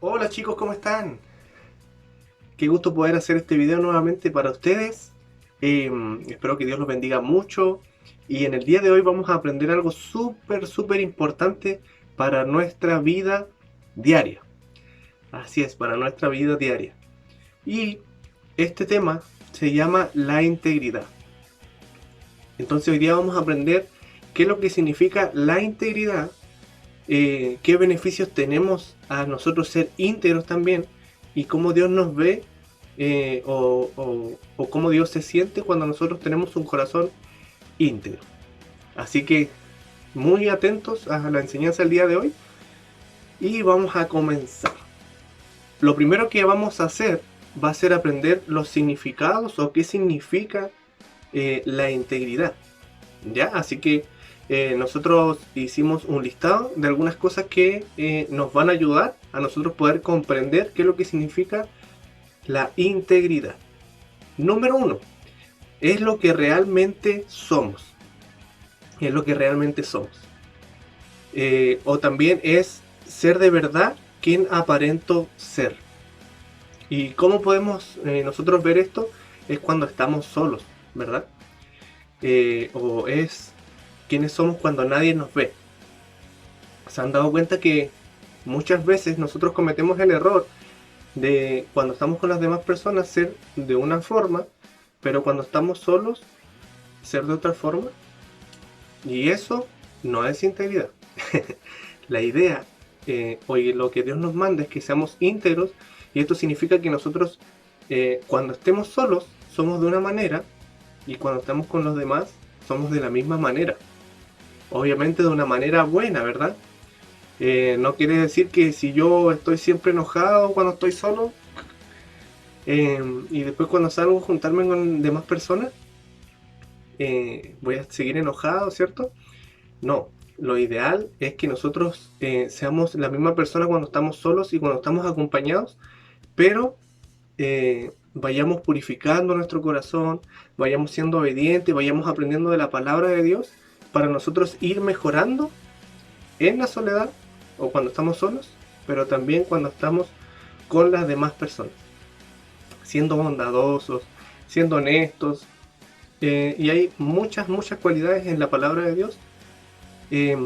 Hola chicos, ¿cómo están? Qué gusto poder hacer este video nuevamente para ustedes. Espero que Dios los bendiga mucho. Y en el día de hoy vamos a aprender algo súper importante para nuestra vida diaria. Así es, para nuestra vida diaria. Y este tema se llama la integridad. Entonces hoy día vamos a aprender qué es lo que significa la integridad, qué beneficios tenemos a nosotros ser íntegros también y cómo Dios nos ve, o cómo Dios se siente cuando nosotros tenemos un corazón íntegro. Así que muy atentos a la enseñanza del día de hoy y vamos a comenzar. Lo primero que vamos a hacer va a ser aprender los significados o qué significa la integridad. ¿Ya? Así que nosotros hicimos un listado de algunas cosas que nos van a ayudar a nosotros poder comprender qué es lo que significa la integridad. Número uno, es lo que realmente somos. Es lo que realmente somos. O también es ser de verdad quien aparento ser. ¿Y cómo podemos nosotros ver esto? Es cuando estamos solos, ¿verdad? O es quienes somos cuando nadie nos ve. ¿Se han dado cuenta que muchas veces nosotros cometemos el error de cuando estamos con las demás personas ser de una forma, pero cuando estamos solos ser de otra forma? Y eso no es integridad. La idea, o lo que Dios nos manda es que seamos íntegros, y esto significa que nosotros cuando estemos solos somos de una manera y cuando estamos con los demás somos de la misma manera. Obviamente de una manera buena, ¿verdad? No quiere decir que si yo estoy siempre enojado cuando estoy solo, y después cuando salgo a juntarme con demás personas, voy a seguir enojado, ¿cierto? No, lo ideal es que nosotros seamos la misma persona cuando estamos solos y cuando estamos acompañados, pero vayamos purificando nuestro corazón, vayamos siendo obedientes, vayamos aprendiendo de la palabra de Dios para nosotros ir mejorando en la soledad o cuando estamos solos, pero también cuando estamos con las demás personas, siendo bondadosos, siendo honestos. Y hay muchas cualidades en la palabra de Dios eh,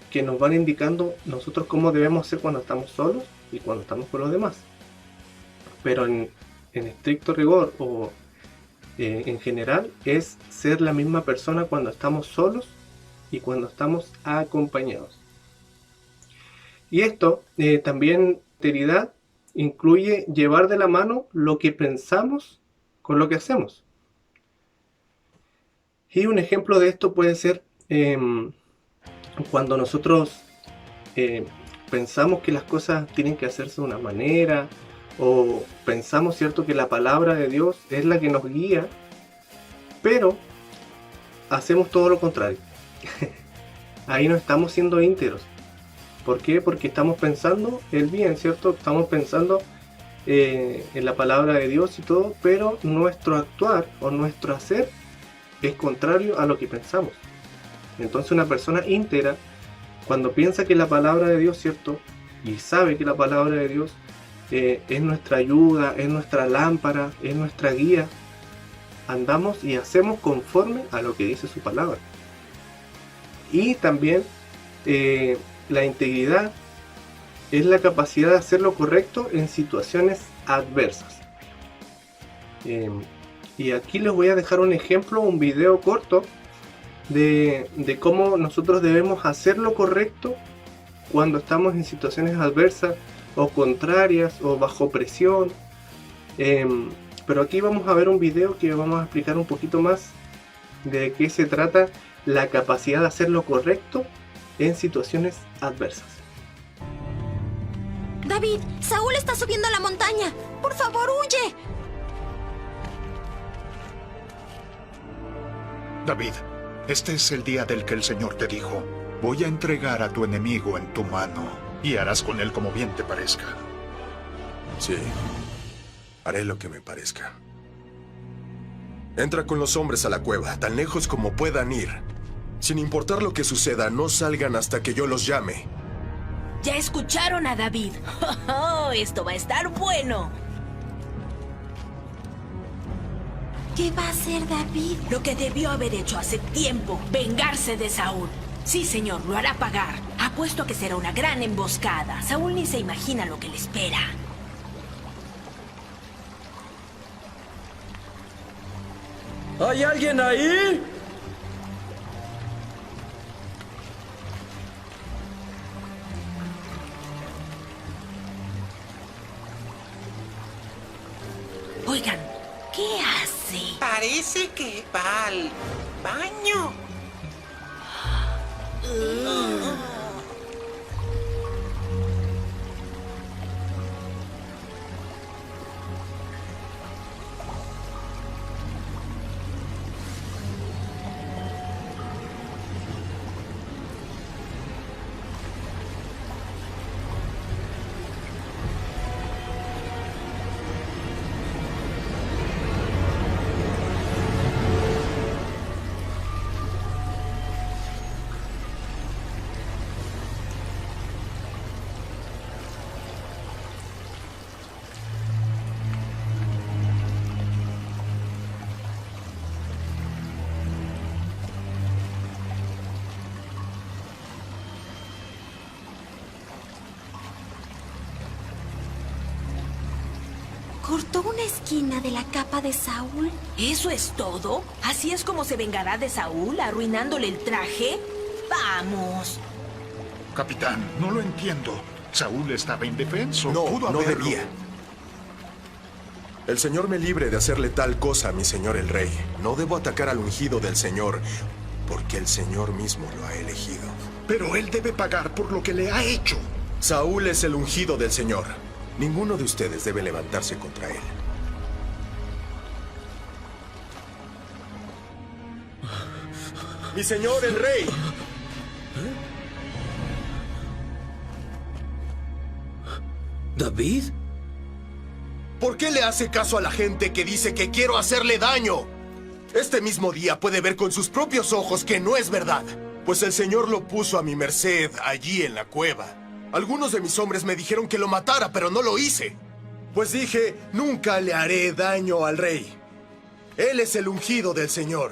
que nos van indicando nosotros cómo debemos ser cuando estamos solos y cuando estamos con los demás. Pero en estricto rigor o en general es ser la misma persona cuando estamos solos y cuando estamos acompañados. Y esto también, integridad, incluye llevar de la mano lo que pensamos con lo que hacemos. Y un ejemplo de esto puede ser cuando nosotros eh, pensamos que las cosas tienen que hacerse de una manera, o pensamos, ¿cierto?, que la palabra de Dios es la que nos guía, pero hacemos todo lo contrario. Ahí no estamos siendo íntegros. ¿Por qué? Porque estamos pensando el bien, ¿cierto? Estamos pensando en la palabra de Dios y todo, pero nuestro actuar o nuestro hacer es contrario a lo que pensamos. Entonces una persona íntegra, cuando piensa que la palabra de Dios, ¿cierto? Y sabe que la palabra de Dios es nuestra ayuda, es nuestra lámpara, es nuestra guía, andamos y hacemos conforme a lo que dice su palabra. Y también la integridad es la capacidad de hacer lo correcto en situaciones adversas. Y aquí les voy a dejar un ejemplo, un video corto de cómo nosotros debemos hacer lo correcto cuando estamos en situaciones adversas o contrarias o bajo presión. Pero aquí vamos a ver un video que vamos a explicar un poquito más de qué se trata la capacidad de hacer lo correcto en situaciones adversas. David, Saúl está subiendo a la montaña. Por favor, huye. David, este es el día del que el Señor te dijo: voy a entregar a tu enemigo en tu mano, y harás con él como bien te parezca. Sí, haré lo que me parezca. Entra con los hombres a la cueva, tan lejos como puedan ir. Sin importar lo que suceda, no salgan hasta que yo los llame. Ya escucharon a David. Oh, esto va a estar bueno. ¿Qué va a hacer David? Lo que debió haber hecho hace tiempo, vengarse de Saúl. Sí, señor, lo hará pagar. Apuesto a que será una gran emboscada. Saúl ni se imagina lo que le espera. ¿Hay alguien ahí? Oigan, ¿qué hace? Parece que va al baño. ¿Cortó una esquina de la capa de Saúl? ¿Eso es todo? ¿Así es como se vengará de Saúl, arruinándole el traje? ¡Vamos! Capitán, no lo entiendo. Saúl estaba indefenso. No, Pudo no haberlo. debía. El Señor me libre de hacerle tal cosa a mi señor el rey. No debo atacar al ungido del Señor, porque el Señor mismo lo ha elegido. Pero él debe pagar por lo que le ha hecho. Saúl es el ungido del Señor. Ninguno de ustedes debe levantarse contra él. ¡Mi señor el rey! ¿David? ¿Por qué le hace caso a la gente que dice que quiero hacerle daño? Este mismo día puede ver con sus propios ojos que no es verdad, pues el Señor lo puso a mi merced allí en la cueva. Algunos de mis hombres me dijeron que lo matara, pero no lo hice. Pues dije, nunca le haré daño al rey. Él es el ungido del Señor.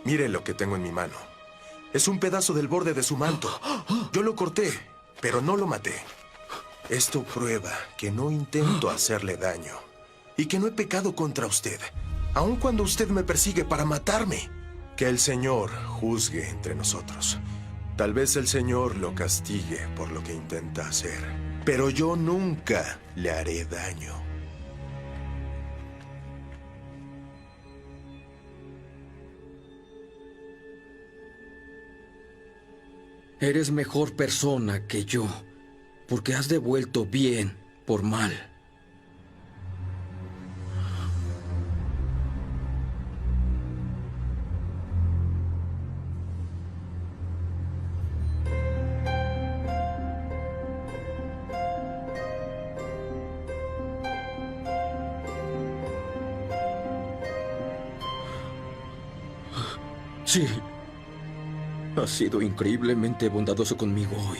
Mire lo que tengo en mi mano. Es un pedazo del borde de su manto. Yo lo corté, pero no lo maté. Esto prueba que no intento hacerle daño y que no he pecado contra usted, aun cuando usted me persigue para matarme. Que el Señor juzgue entre nosotros. Tal vez el Señor lo castigue por lo que intenta hacer, pero yo nunca le haré daño. Eres mejor persona que yo, porque has devuelto bien por mal. Sí. Has sido increíblemente bondadoso conmigo hoy.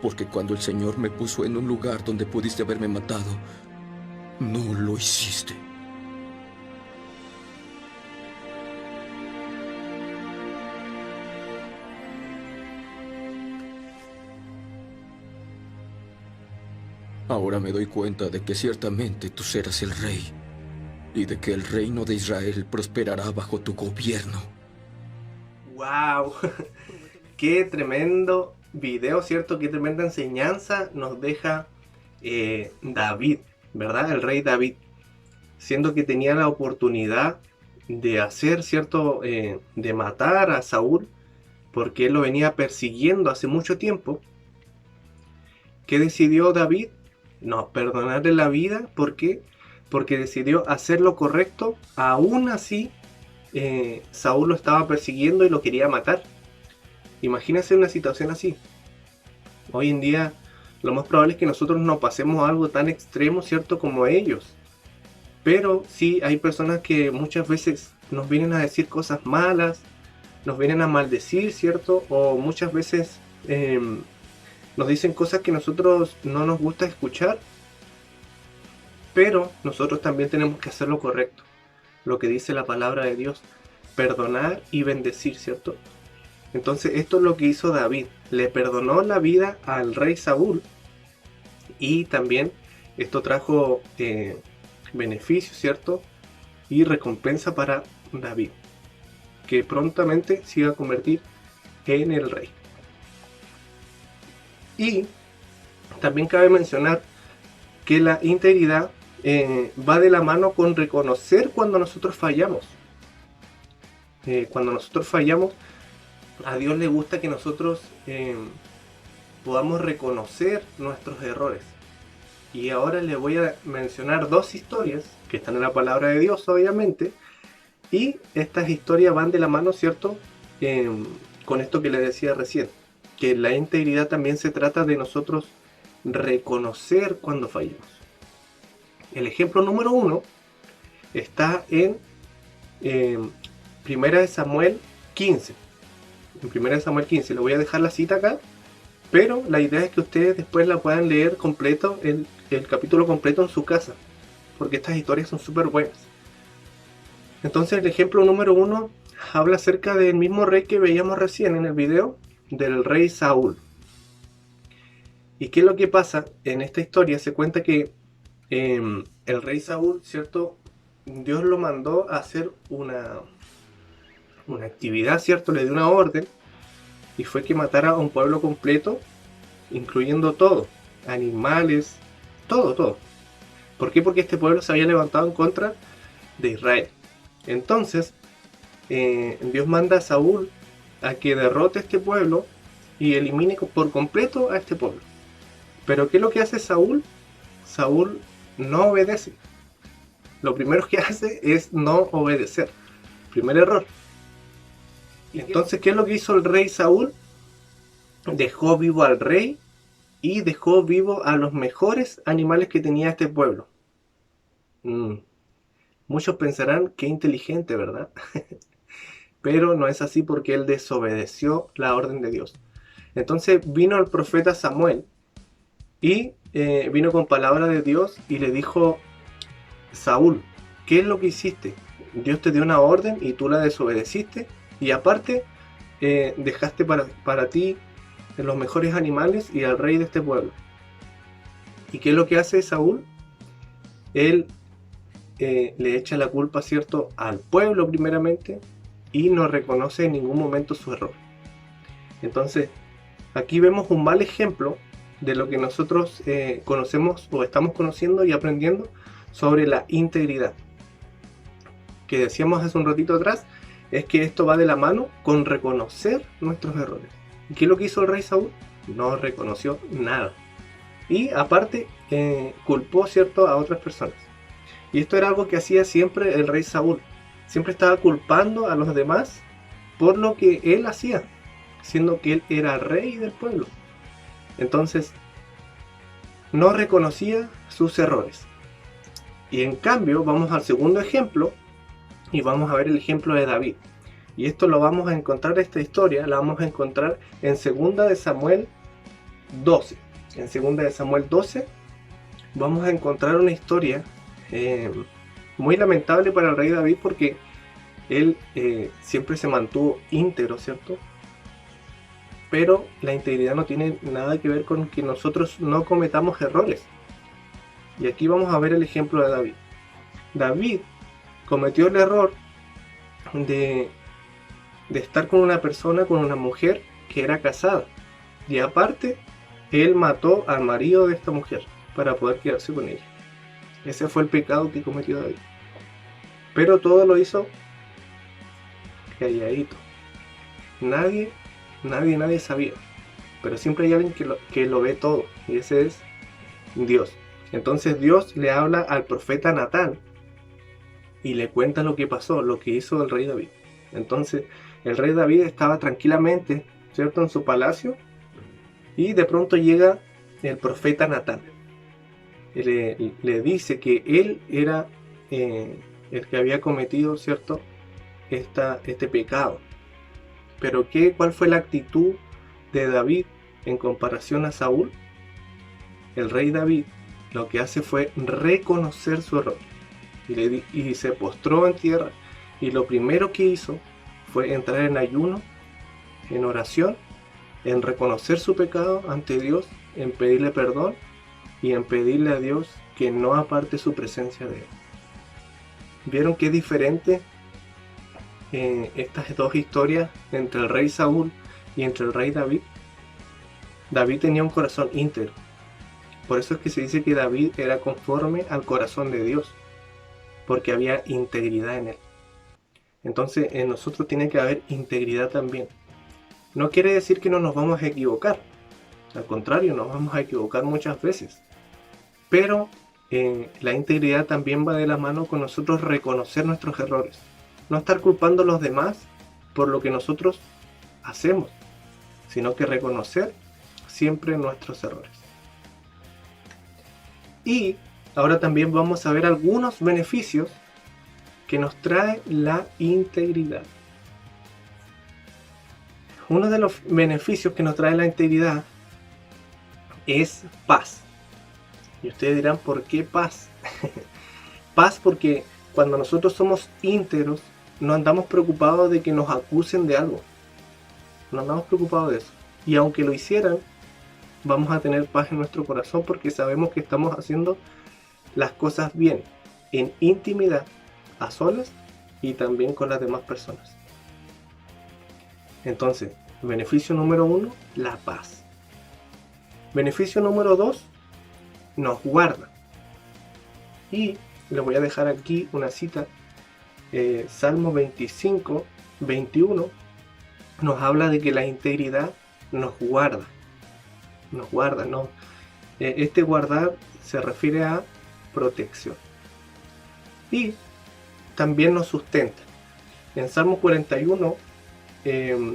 Porque cuando el Señor me puso en un lugar donde pudiste haberme matado, no lo hiciste. Ahora me doy cuenta de que ciertamente tú serás el rey y de que el reino de Israel prosperará bajo tu gobierno. ¡Wow! ¡Qué tremendo video, ¿cierto? ¡Qué tremenda enseñanza nos deja David, ¿verdad? El rey David. Siendo que tenía la oportunidad de hacer, ¿cierto? De matar a Saúl, porque él lo venía persiguiendo hace mucho tiempo. ¿Qué decidió David? No, perdonarle la vida. ¿Por qué? Porque decidió hacer lo correcto. Aún así, Saúl lo estaba persiguiendo y lo quería matar. Imagínense una situación así. Hoy en día, lo más probable es que nosotros no pasemos algo tan extremo, ¿cierto? Como ellos. Pero sí hay personas que muchas veces nos vienen a decir cosas malas, nos vienen a maldecir, ¿cierto? O muchas veces nos dicen cosas que nosotros no nos gusta escuchar, pero nosotros también tenemos que hacer lo correcto, lo que dice la palabra de Dios, perdonar y bendecir, ¿cierto? Entonces esto es lo que hizo David, le perdonó la vida al rey Saúl, y también esto trajo beneficio, ¿cierto? Y recompensa para David, que prontamente se iba a convertir en el rey. Y también cabe mencionar que la integridad va de la mano con reconocer cuando nosotros fallamos. Cuando nosotros fallamos, a Dios le gusta que nosotros podamos reconocer nuestros errores. Y ahora les voy a mencionar dos historias que están en la palabra de Dios, obviamente. Y estas historias van de la mano, ¿cierto? Con esto que les decía recién, que la integridad también se trata de nosotros reconocer cuando fallamos. El ejemplo número 1 está en 1 Samuel 15. En 1 Samuel 15, le voy a dejar la cita acá, pero la idea es que ustedes después la puedan leer completo, el capítulo completo en su casa, porque estas historias son súper buenas. Entonces el ejemplo número 1 habla acerca del mismo rey que veíamos recién en el video, del rey Saúl. ¿Y qué es lo que pasa? En esta historia se cuenta que el rey Saúl, ¿cierto? Dios lo mandó a hacer una actividad, ¿cierto? Le dio una orden, y fue que matara a un pueblo completo, incluyendo todo, animales, todo. ¿Por qué? Porque este pueblo se había levantado en contra de Israel. Entonces, Dios manda a Saúl a que derrote a este pueblo y elimine por completo a este pueblo. Pero ¿qué es lo que hace Saúl? Saúl no obedece. Lo primero que hace es no obedecer. Primer error. Entonces, ¿qué es lo que hizo el rey Saúl? Dejó vivo al rey y dejó vivo a los mejores animales que tenía este pueblo. Muchos pensarán que inteligente, ¿verdad? Pero no es así, porque él desobedeció la orden de Dios. Entonces vino el profeta Samuel y vino con palabra de Dios y le dijo: Saúl, ¿qué es lo que hiciste? Dios te dio una orden y tú la desobedeciste, y aparte dejaste para ti los mejores animales y al rey de este pueblo. ¿Y qué es lo que hace Saúl? Él le echa la culpa, ¿cierto?, al pueblo primeramente, y no reconoce en ningún momento su error. Entonces aquí vemos un mal ejemplo de lo que nosotros conocemos o estamos conociendo y aprendiendo sobre la integridad, que decíamos hace un ratito atrás. Es que esto va de la mano con reconocer nuestros errores. ¿Y qué es lo que hizo el rey Saúl? No reconoció nada. Y aparte culpó, ¿cierto?, a otras personas. Y esto era algo que hacía siempre el rey Saúl. Siempre estaba culpando a los demás por lo que él hacía, siendo que él era rey del pueblo. Entonces no reconocía sus errores. Y en cambio vamos al segundo ejemplo, y vamos a ver el ejemplo de David. Y esto lo vamos a encontrar, esta historia la vamos a encontrar en 2 de Samuel 12. En 2 de Samuel 12 vamos a encontrar una historia muy lamentable para el rey David, porque él siempre se mantuvo íntegro, ¿cierto? Pero la integridad no tiene nada que ver con que nosotros no cometamos errores. Y aquí vamos a ver el ejemplo de David. David cometió el error de estar con una persona, con una mujer que era casada. Y aparte, él mató al marido de esta mujer para poder quedarse con ella. Ese fue el pecado que cometió David. Pero todo lo hizo calladito. Nadie sabía. Pero siempre hay alguien que lo ve todo. Y ese es Dios. Entonces Dios le habla al profeta Natán y le cuenta lo que pasó, lo que hizo el rey David. Entonces el rey David estaba tranquilamente, ¿cierto?, en su palacio, y de pronto llega el profeta Natán. Le dice que él era el que había cometido, ¿cierto?, este pecado. Pero ¿cuál fue la actitud de David en comparación a Saúl? El rey David lo que hace fue reconocer su error y se postró en tierra, y lo primero que hizo fue entrar en ayuno, en oración, en reconocer su pecado ante Dios, en pedirle perdón y en pedirle a Dios que no aparte su presencia de él. ¿Vieron qué diferente estas dos historias entre el rey Saúl y entre el rey David? David tenía un corazón íntegro. Por eso es que se dice que David era conforme al corazón de Dios, porque había integridad en él. Entonces en nosotros tiene que haber integridad también. No quiere decir que no nos vamos a equivocar. Al contrario, nos vamos a equivocar muchas veces. Pero la integridad también va de la mano con nosotros reconocer nuestros errores. No estar culpando a los demás por lo que nosotros hacemos, sino que reconocer siempre nuestros errores. Y ahora también vamos a ver algunos beneficios que nos trae la integridad. Uno de los beneficios que nos trae la integridad es paz. Y ustedes dirán, ¿por qué paz? Paz porque cuando nosotros somos íntegros, no andamos preocupados de que nos acusen de algo. No andamos preocupados de eso. Y aunque lo hicieran, vamos a tener paz en nuestro corazón porque sabemos que estamos haciendo las cosas bien, en intimidad, a solas y también con las demás personas. Entonces, beneficio número 1, la paz. Beneficio número 2, nos guarda. Y les voy a dejar aquí una cita. Salmo 25, 21 nos habla de que la integridad nos guarda. Nos guarda, ¿no? Este guardar se refiere a protección. Y también nos sustenta. En Salmo 41,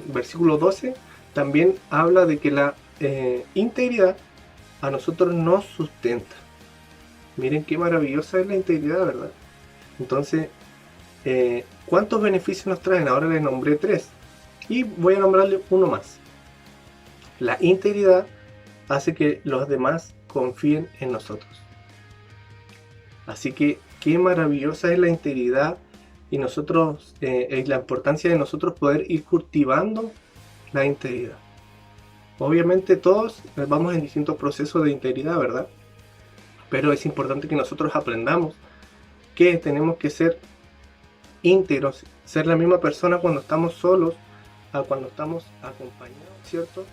versículo 12, también habla de que la integridad a nosotros nos sustenta. Miren qué maravillosa es la integridad, ¿verdad? Entonces, ¿cuántos beneficios nos traen? Ahora les nombré 3. Y voy a nombrarle uno más. La integridad hace que los demás confíen en nosotros. Así que qué maravillosa es la integridad y nosotros, la importancia de nosotros poder ir cultivando la integridad. Obviamente todos vamos en distintos procesos de integridad, ¿verdad? Pero es importante que nosotros aprendamos que tenemos que ser íntegros, ser la misma persona cuando estamos solos a cuando estamos acompañados, ¿cierto?